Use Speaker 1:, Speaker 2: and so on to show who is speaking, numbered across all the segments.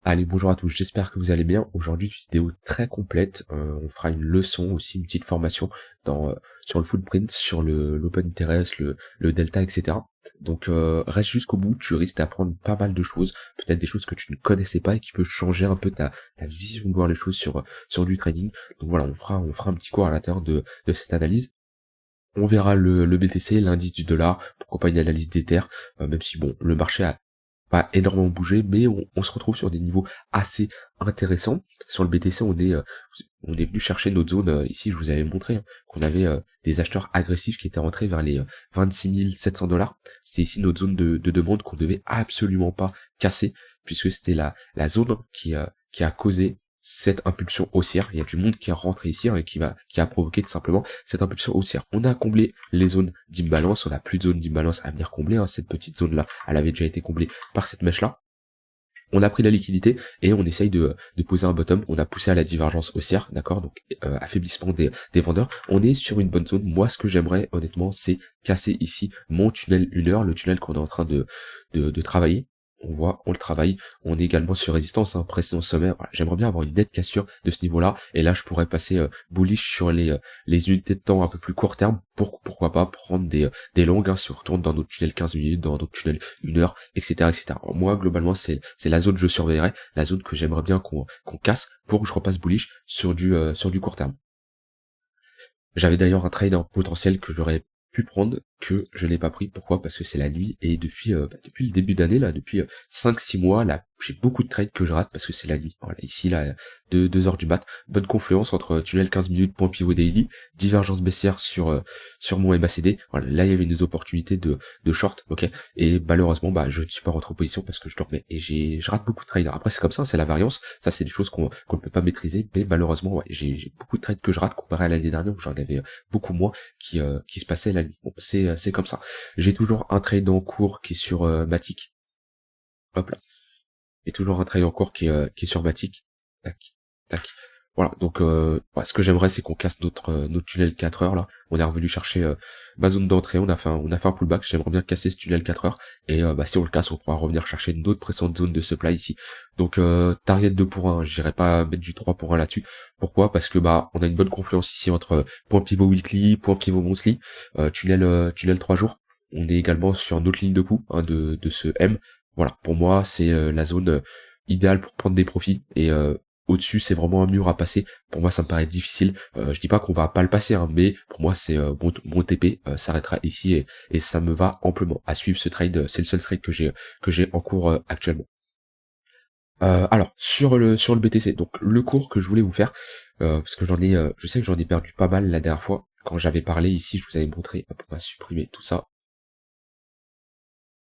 Speaker 1: Allez, bonjour à tous, j'espère que vous allez bien. Aujourd'hui, une vidéo très complète. On fera une leçon aussi, une petite formation sur le footprint, sur l'open interest, le delta, etc. Donc reste jusqu'au bout, tu risques d'apprendre pas mal de choses, peut-être des choses que tu ne connaissais pas et qui peuvent changer un peu ta vision de voir les choses sur du trading. Donc voilà, on fera un petit cours à l'intérieur de cette analyse. On verra le BTC, l'indice du dollar, pourquoi pas une analyse d'Ether, même si bon, le marché a pas énormément bougé, mais on se retrouve sur des niveaux assez intéressants. Sur le BTC, on est venu chercher notre zone, ici je vous avais montré, hein, qu'on avait des acheteurs agressifs qui étaient rentrés vers les 26 700 $. C'est ici notre zone de demande qu'on devait absolument pas casser, puisque c'était la zone qui a causé cette impulsion haussière. Il y a du monde qui est rentré ici, hein, et qui a provoqué tout simplement cette impulsion haussière. On a comblé les zones d'imbalance, on n'a plus de zone d'imbalance à venir combler, hein. Cette petite zone là, elle avait déjà été comblée par cette mèche là. On a pris la liquidité et on essaye de poser un bottom. On a poussé à la divergence haussière, d'accord, donc affaiblissement des vendeurs. On est sur une bonne zone. Moi, ce que j'aimerais honnêtement, c'est casser ici mon tunnel 1 heure, le tunnel qu'on est en train de travailler. On le travaille, on est également sur résistance, hein, précédent sommet. Voilà, j'aimerais bien avoir une nette cassure de ce niveau-là, et là je pourrais passer bullish sur les unités de temps un peu plus court terme, pourquoi pas prendre des longues, hein, si on retourne dans notre tunnel 15 minutes, dans notre tunnel 1 heure, etc. etc. Alors, moi globalement c'est la zone que je surveillerai, la zone que j'aimerais bien qu'on casse pour que je repasse bullish sur du court terme. J'avais d'ailleurs un trade en potentiel que j'aurais pu prendre, que je n'ai pas pris. Pourquoi? Parce que c'est la nuit, et depuis le début d'année, là, depuis 5-6 mois, là, j'ai beaucoup de trades que je rate parce que c'est la nuit. Voilà, ici, là, 2 heures du mat, bonne confluence entre tunnel 15 minutes, point pivot daily, divergence baissière sur mon MACD. Voilà, là, il y avait des opportunités de short, ok, et malheureusement, bah, je ne suis pas rentré en position parce que je dormais, et je rate beaucoup de trades. Après, c'est comme ça, c'est la variance, ça, c'est des choses qu'on ne peut pas maîtriser, mais malheureusement, ouais, j'ai beaucoup de trades que je rate comparé à l'année dernière où j'en avais beaucoup moins qui se passaient la nuit. Bon, c'est comme ça. J'ai toujours un trade en cours qui est sur Matic. Hop là. J'ai toujours un trade en cours qui est sur Matic. Tac, tac. Voilà, donc ce que j'aimerais, c'est qu'on casse notre tunnel 4 heures là. On est revenu chercher ma zone d'entrée, on a fait un pullback. J'aimerais bien casser ce tunnel 4 heures, et si on le casse, on pourra revenir chercher notre précédente zone de supply ici. Donc target 2 pour 1, j'irai pas mettre du 3 pour 1 là-dessus. Pourquoi? Parce que on a une bonne confluence ici entre point pivot weekly, point pivot monthly, tunnel 3 jours. On est également sur notre ligne de coup, hein, de ce M. Voilà, pour moi c'est la zone idéale pour prendre des profits, et au-dessus c'est vraiment un mur à passer. Pour moi ça me paraît difficile, je dis pas qu'on va pas le passer, hein, mais pour moi c'est mon TP s'arrêtera ici, et ça me va amplement. À suivre ce trade, c'est le seul trade que j'ai en cours actuellement. Alors sur le BTC, donc le cours que je voulais vous faire, parce que je sais que j'en ai perdu pas mal la dernière fois quand j'avais parlé ici. Je vous avais montré, hop, on va supprimer tout ça.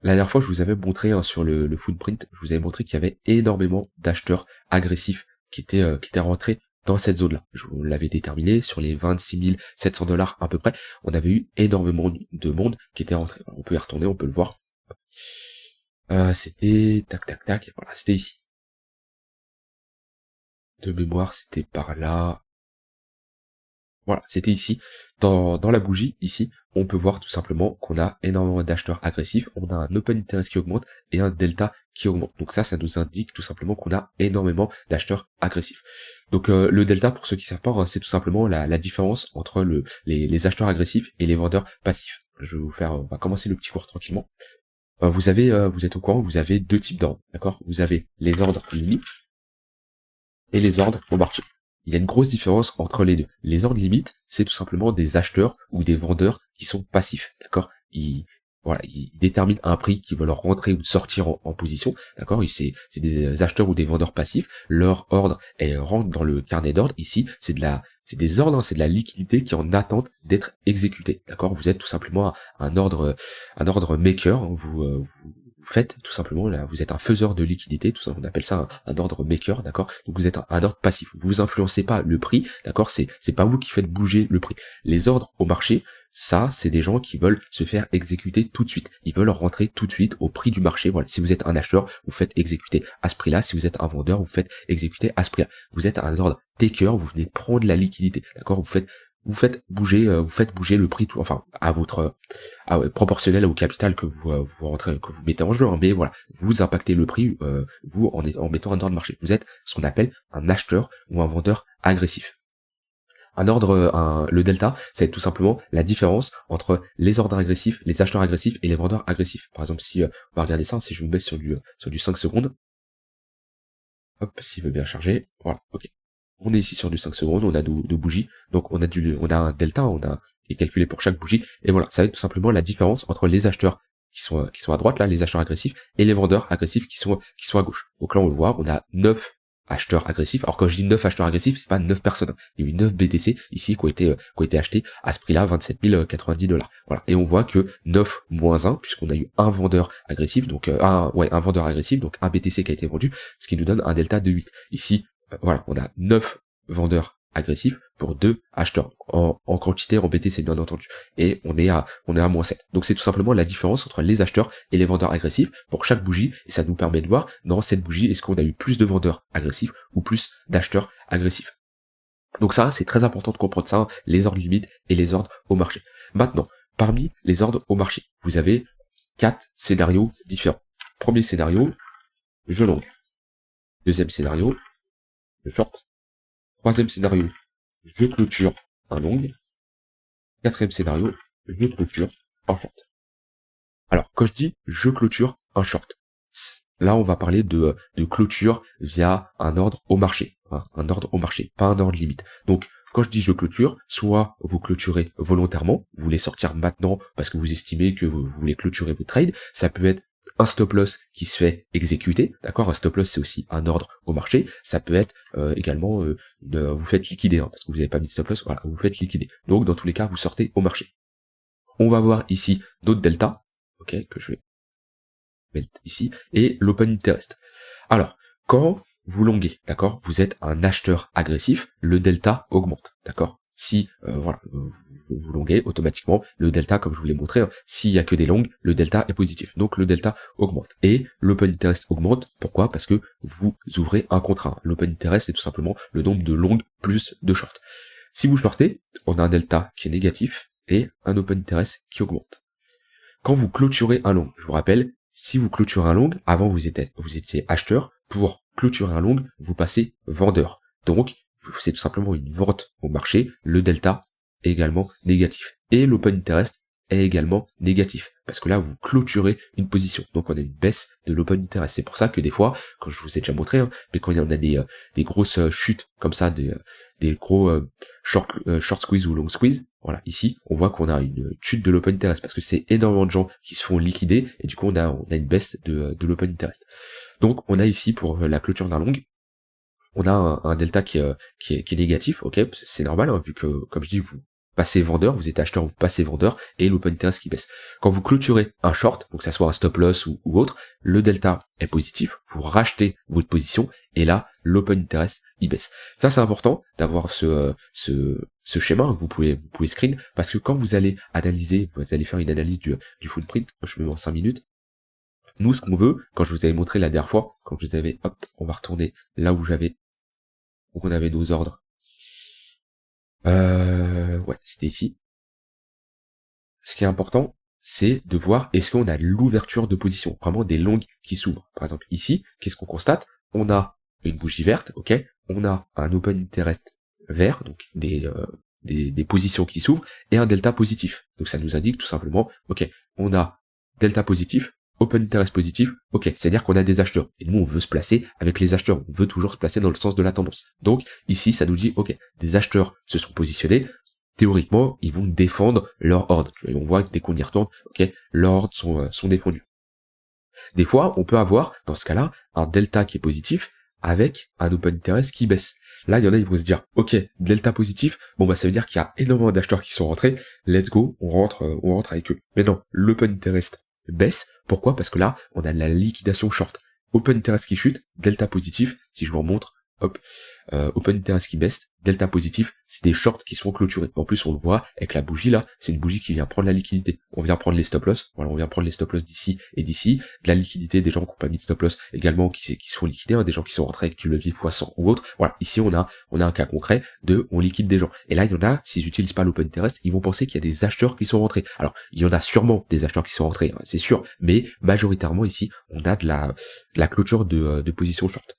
Speaker 1: La dernière fois, je vous avais montré, hein, sur le footprint, je vous avais montré qu'il y avait énormément d'acheteurs agressifs qui étaient rentrés dans cette zone-là. Je vous l'avais déterminé sur les 26 700 $ à peu près. On avait eu énormément de monde qui était rentré. On peut y retourner, on peut le voir. C'était tac tac tac. Voilà, c'était ici. De mémoire, c'était par là. Voilà, c'était ici, dans la bougie, ici, on peut voir tout simplement qu'on a énormément d'acheteurs agressifs, on a un open interest qui augmente et un delta qui augmente. Donc ça nous indique tout simplement qu'on a énormément d'acheteurs agressifs. Donc le delta, pour ceux qui savent pas, hein, c'est tout simplement la différence entre les acheteurs agressifs et les vendeurs passifs. Je vais on va commencer le petit cours tranquillement. Vous êtes au courant, vous avez deux types d'ordres, d'accord? Vous avez les ordres limites et les ordres au marché. Il y a une grosse différence entre les deux. Les ordres limites, c'est tout simplement des acheteurs ou des vendeurs qui sont passifs, d'accord? Ils déterminent un prix qui veulent rentrer ou sortir en position, d'accord? C'est des acheteurs ou des vendeurs passifs. Leur ordre rentre dans le carnet d'ordre. Ici, c'est des ordres, hein, c'est de la liquidité qui est en attente d'être exécutée, d'accord? Vous êtes tout simplement un ordre maker, hein. Vous faites tout simplement, là, vous êtes un faiseur de liquidité, tout ça, on appelle ça un ordre maker, d'accord? Donc vous êtes un ordre passif, vous influencez pas le prix, d'accord? C'est pas vous qui faites bouger le prix. Les ordres au marché, ça, c'est des gens qui veulent se faire exécuter tout de suite. Ils veulent rentrer tout de suite au prix du marché. Voilà. Si vous êtes un acheteur, vous faites exécuter à ce prix-là. Si vous êtes un vendeur, vous faites exécuter à ce prix-là. Vous êtes un ordre taker, vous venez prendre la liquidité, d'accord? vous faites bouger le prix, enfin à votre proportionnel au capital que vous rentrez, que vous mettez en jeu, hein, mais voilà, vous impactez le prix vous en mettant un ordre de marché. Vous êtes ce qu'on appelle un acheteur ou un vendeur agressif. Le delta, c'est tout simplement la différence entre les ordres agressifs, les acheteurs agressifs et les vendeurs agressifs. Par exemple, si on va regarder ça, si je me mets sur du 5 secondes, hop, s'il veut bien charger, voilà, ok. On est ici sur du 5 secondes, on a deux bougies, donc on a un delta, qui est calculé pour chaque bougie, et voilà, ça va être tout simplement la différence entre les acheteurs qui sont à droite, là, les acheteurs agressifs, et les vendeurs agressifs qui sont à gauche. Donc là, on le voit, on a 9 acheteurs agressifs. Alors quand je dis 9 acheteurs agressifs, c'est pas 9 personnes. Il y a eu 9 BTC ici qui ont été achetés à ce prix-là, 27 090 $. Voilà. Et on voit que 9 moins 1, puisqu'on a eu un vendeur agressif, donc un vendeur agressif, donc un BTC qui a été vendu, ce qui nous donne un delta de 8. Ici, voilà, on a 9 vendeurs agressifs pour 2 acheteurs en quantité en BTC bien entendu, et on est à moins 7. Donc c'est tout simplement la différence entre les acheteurs et les vendeurs agressifs pour chaque bougie, et ça nous permet de voir dans cette bougie est-ce qu'on a eu plus de vendeurs agressifs ou plus d'acheteurs agressifs. Donc ça, c'est très important de comprendre ça, les ordres limites et les ordres au marché. Maintenant, parmi les ordres au marché, vous avez 4 scénarios différents. Premier scénario, je long. Deuxième scénario, je short. Troisième scénario, je clôture un long. Quatrième scénario, je clôture un short. Alors, quand je dis je clôture un short, là on va parler de clôture via un ordre au marché, hein, un ordre au marché, pas un ordre limite. Donc, quand je dis je clôture, soit vous clôturez volontairement, vous voulez sortir maintenant parce que vous estimez que vous voulez clôturer vos trades, ça peut être un stop loss qui se fait exécuter, d'accord. Un stop loss c'est aussi un ordre au marché. Ça peut être également vous faites liquider, hein, parce que vous n'avez pas mis de stop loss, voilà, vous faites liquider. Donc dans tous les cas vous sortez au marché. On va voir ici d'autres deltas, ok, que je vais mettre ici, et l'open interest. Alors quand vous longuez, d'accord, vous êtes un acheteur agressif, le delta augmente, d'accord. Si vous longuez automatiquement, le delta, comme je vous l'ai montré, hein, s'il y a que des longues, le delta est positif. Donc le delta augmente. Et l'open interest augmente. Pourquoi? Parce que vous ouvrez un contrat. L'open interest, c'est tout simplement le nombre de longues plus de shorts. Si vous shortez, on a un delta qui est négatif et un open interest qui augmente. Quand vous clôturez un long, je vous rappelle, si vous clôturez un long, avant vous étiez acheteur, pour clôturer un long, vous passez vendeur. Donc, c'est tout simplement une vente au marché, le delta est également négatif. Et l'open interest est également négatif, parce que là, vous clôturez une position. Donc, on a une baisse de l'open interest. C'est pour ça que des fois, quand je vous ai déjà montré, hein, mais quand il y en a des grosses chutes comme ça, des gros short squeeze ou long squeeze, voilà, ici, on voit qu'on a une chute de l'open interest, parce que c'est énormément de gens qui se font liquider, et du coup, on a une baisse de l'open interest. Donc, on a ici, pour la clôture d'un long, on a un delta qui est négatif, ok, c'est normal, hein, vu que, comme je dis, vous passez vendeur, vous êtes acheteur, vous passez vendeur, et l'open interest qui baisse. Quand vous clôturez un short, donc que ça soit un stop loss ou autre, le delta est positif, vous rachetez votre position, et là, l'open interest, il baisse. Ça, c'est important d'avoir ce schéma, hein, que vous pouvez screen, parce que quand vous allez analyser, vous allez faire une analyse du footprint, je me mets en 5 minutes, nous, ce qu'on veut, quand je vous avais montré la dernière fois, quand je vous avais, hop, on va retourner là où on avait nos ordres. Ouais, c'était ici. Ce qui est important, c'est de voir est-ce qu'on a l'ouverture de position, vraiment des longues qui s'ouvrent. Par exemple, ici, qu'est-ce qu'on constate? On a une bougie verte, ok, on a un open interest vert, donc des positions qui s'ouvrent, et un delta positif. Donc ça nous indique tout simplement, ok, on a delta positif, open interest positif, ok, c'est-à-dire qu'on a des acheteurs. Et nous, on veut se placer avec les acheteurs, on veut toujours se placer dans le sens de la tendance. Donc, ici, ça nous dit, ok, des acheteurs se sont positionnés, théoriquement, ils vont défendre leur ordre. Et on voit que dès qu'on y retourne, ok, leurs ordres sont défendus. Des fois, on peut avoir, dans ce cas-là, un delta qui est positif, avec un open interest qui baisse. Là, il y en a, ils vont se dire, ok, delta positif, bon bah ça veut dire qu'il y a énormément d'acheteurs qui sont rentrés, let's go, on rentre avec eux. Mais non, l'open interest baisse. Pourquoi? Parce que là, on a la liquidation short. Open interest qui chute, delta positif, si je vous remontre, hop, open interest qui baisse, delta positif, c'est des shorts qui sont clôturés. En plus, on le voit avec la bougie là, c'est une bougie qui vient prendre la liquidité. On vient prendre les stop loss, voilà, on vient prendre les stop loss d'ici et d'ici, de la liquidité des gens qui n'ont pas mis de stop loss également qui sont liquidés, hein, des gens qui sont rentrés avec du levier x100 ou autre. Voilà, ici on a un cas concret de on liquide des gens. Et là, il y en a, s'ils n'utilisent pas l'open interest, ils vont penser qu'il y a des acheteurs qui sont rentrés. Alors, il y en a sûrement des acheteurs qui sont rentrés, hein, c'est sûr, mais majoritairement ici, on a de la clôture de position short.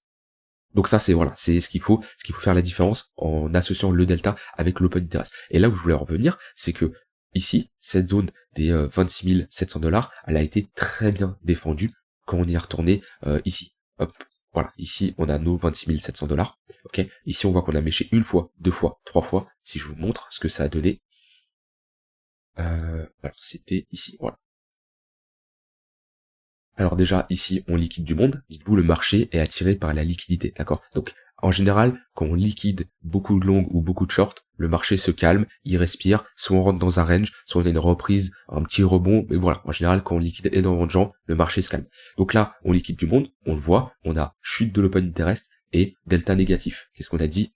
Speaker 1: Donc ça c'est voilà, c'est ce qu'il faut faire la différence en associant le delta avec l'open interest. Et là où je voulais en revenir, c'est que ici, cette zone des 26 700 $, elle a été très bien défendue quand on y est retourné ici. Hop, voilà, ici on a nos 26 700 $. Ok, ici on voit qu'on a méché une fois, deux fois, trois fois. Si je vous montre ce que ça a donné, alors c'était ici, voilà. Alors déjà, ici, on liquide du monde. Dites-vous, le marché est attiré par la liquidité, d'accord? Donc, en général, quand on liquide beaucoup de longues ou beaucoup de shorts, le marché se calme, il respire, soit on rentre dans un range, soit on a une reprise, un petit rebond, mais voilà, en général, quand on liquide énormément de gens, le marché se calme. Donc là, on liquide du monde, on le voit, on a chute de l'open interest et delta négatif. Qu'est-ce qu'on a dit?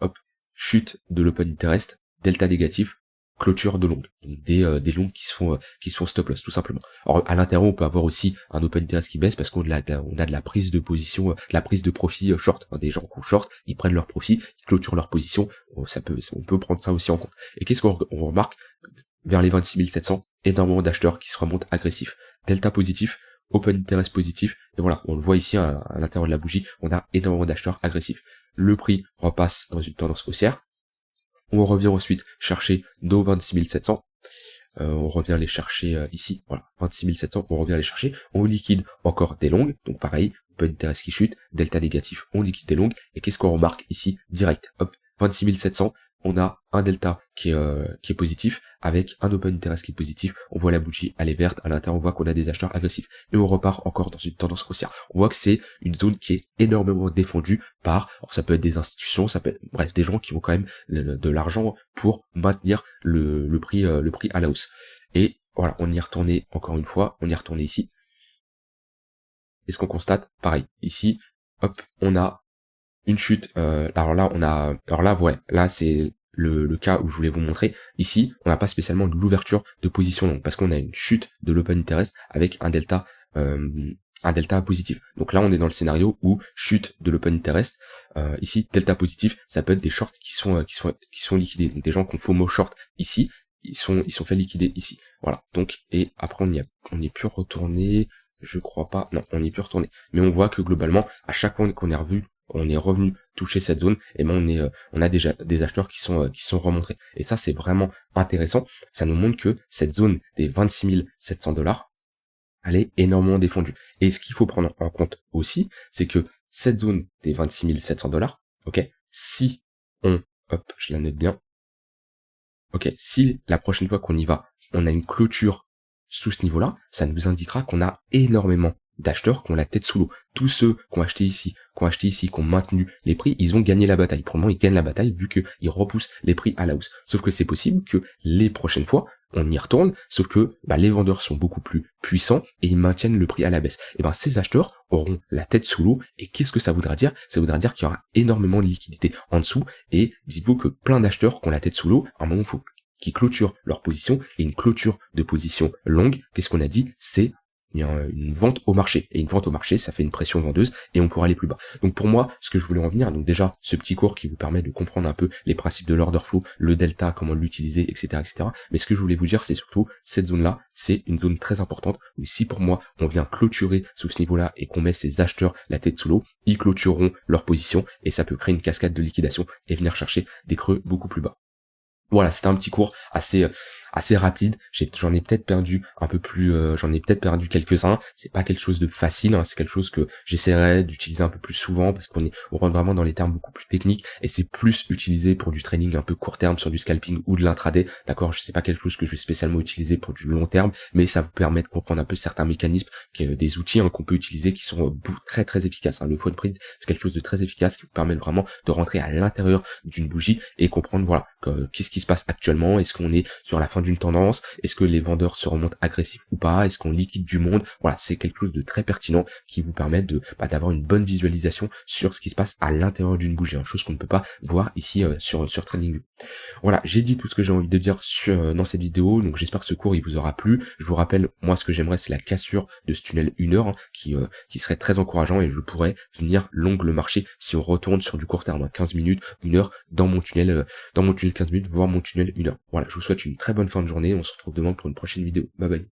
Speaker 1: Hop, chute de l'open interest, delta négatif, clôture de longue, donc des longues qui se font stop loss tout simplement. Alors à l'intérieur on peut avoir aussi un open interest qui baisse parce qu'on a de la prise de position, la prise de profit short, hein, des gens qui short, ils prennent leur profit, ils clôturent leur position, on peut prendre ça aussi en compte. Et qu'est-ce qu'on remarque vers les 26 700, énormément d'acheteurs qui se remontent agressifs, delta positif, open interest positif, et voilà, on le voit ici à l'intérieur de la bougie, on a énormément d'acheteurs agressifs. Le prix repasse dans une tendance haussière. On revient ensuite chercher nos 26 700. On revient les chercher ici, voilà, 26 700, on revient les chercher. On liquide encore des longues, donc pareil, open interest qui chute, delta négatif, on liquide des longues. Et qu'est-ce qu'on remarque ici? Direct, hop, 26 700, on a un delta qui est positif, avec un open interest qui est positif, on voit la bougie, elle est verte, à l'intérieur on voit qu'on a des acheteurs agressifs, et on repart encore dans une tendance haussière. On voit que c'est une zone qui est énormément défendue par, alors ça peut être des institutions, ça peut être, bref, des gens qui ont quand même de l'argent pour maintenir le prix à la hausse. Et voilà, on y est retourné encore une fois, on y est retourné ici. Et ce qu'on constate, pareil, ici, hop, on a une chute, alors là, ouais, là c'est le cas où je voulais vous montrer. Ici, on n'a pas spécialement de l'ouverture de position longue, parce qu'on a une chute de l'open interest avec un delta positif. Donc là, on est dans le scénario où chute de l'open interest. Ici, delta positif, ça peut être des shorts qui sont liquidés. Donc des gens qui ont FOMO short ici, ils sont fait liquider ici. Voilà. Donc, et après on n'y est plus retourné. Je crois pas. Non, on n'y est plus retourné. Mais on voit que globalement, à chaque fois qu'on est revenu toucher cette zone, et ben on a déjà des acheteurs qui sont remontés. Et ça c'est vraiment intéressant. Ça nous montre que cette zone des 26 700 $, elle est énormément défendue. Et ce qu'il faut prendre en compte aussi, c'est que cette zone des 26 700 $, ok, si hop, je la note bien, ok, si la prochaine fois qu'on y va, on a une clôture sous ce niveau-là, ça nous indiquera qu'on a énormément d'acheteurs qui ont la tête sous l'eau. Tous ceux qui ont acheté ici, qui ont maintenu les prix, ils ont gagné la bataille. Pour le moment, ils gagnent la bataille vu qu'ils repoussent les prix à la hausse. Sauf que c'est possible que les prochaines fois, on y retourne, sauf que les vendeurs sont beaucoup plus puissants et ils maintiennent le prix à la baisse. Et ces acheteurs auront la tête sous l'eau. Et qu'est-ce que ça voudra dire? Ça voudra dire qu'il y aura énormément de liquidité en dessous. Et dites-vous que plein d'acheteurs qui ont la tête sous l'eau, à un moment, il faut qu'ils clôturent leur position. Et une clôture de position longue, qu'est-ce qu'on a dit? C'est une vente au marché. Et une vente au marché, ça fait une pression vendeuse et on pourra aller plus bas. Donc pour moi, ce que je voulais en venir, donc déjà, ce petit cours qui vous permet de comprendre un peu les principes de l'order flow, le delta, comment l'utiliser, etc., etc. Mais ce que je voulais vous dire, c'est surtout, cette zone-là, c'est une zone très importante où si pour moi, on vient clôturer sous ce niveau-là et qu'on met ces acheteurs la tête sous l'eau, ils clôtureront leur position et ça peut créer une cascade de liquidation et venir chercher des creux beaucoup plus bas. Voilà, c'était un petit cours assez rapide. J'en ai peut-être perdu un peu plus, j'en ai peut-être perdu quelques-uns. C'est pas quelque chose de facile, hein, c'est quelque chose que j'essaierai d'utiliser un peu plus souvent parce on rentre vraiment dans les termes beaucoup plus techniques et c'est plus utilisé pour du trading un peu court terme sur du scalping ou de l'intraday. D'accord, c'est pas quelque chose que je vais spécialement utiliser pour du long terme, mais ça vous permet de comprendre un peu certains mécanismes, des outils qu'on peut utiliser qui sont très très efficaces. Hein. Le footprint, c'est quelque chose de très efficace qui vous permet vraiment de rentrer à l'intérieur d'une bougie et comprendre voilà qu'est-ce qui se passe actuellement, est-ce qu'on est sur la fin fin d'une tendance, est-ce que les vendeurs se remontent agressifs ou pas, est-ce qu'on liquide du monde. Voilà, c'est quelque chose de très pertinent qui vous permet d'avoir une bonne visualisation sur ce qui se passe à l'intérieur d'une bougie, hein, chose qu'on ne peut pas voir ici sur TradingView. Voilà, j'ai dit tout ce que j'ai envie de dire dans cette vidéo, donc j'espère que ce cours il vous aura plu. Je vous rappelle, moi ce que j'aimerais c'est la cassure de ce tunnel 1 heure, hein, qui serait très encourageant, et je pourrais venir long le marché si on retourne sur du court terme, hein, 15 minutes, 1 heure dans mon tunnel 15 minutes, voire mon tunnel 1 heure. Voilà, je vous souhaite une très bonne fin de journée, on se retrouve demain pour une prochaine vidéo. Bye bye.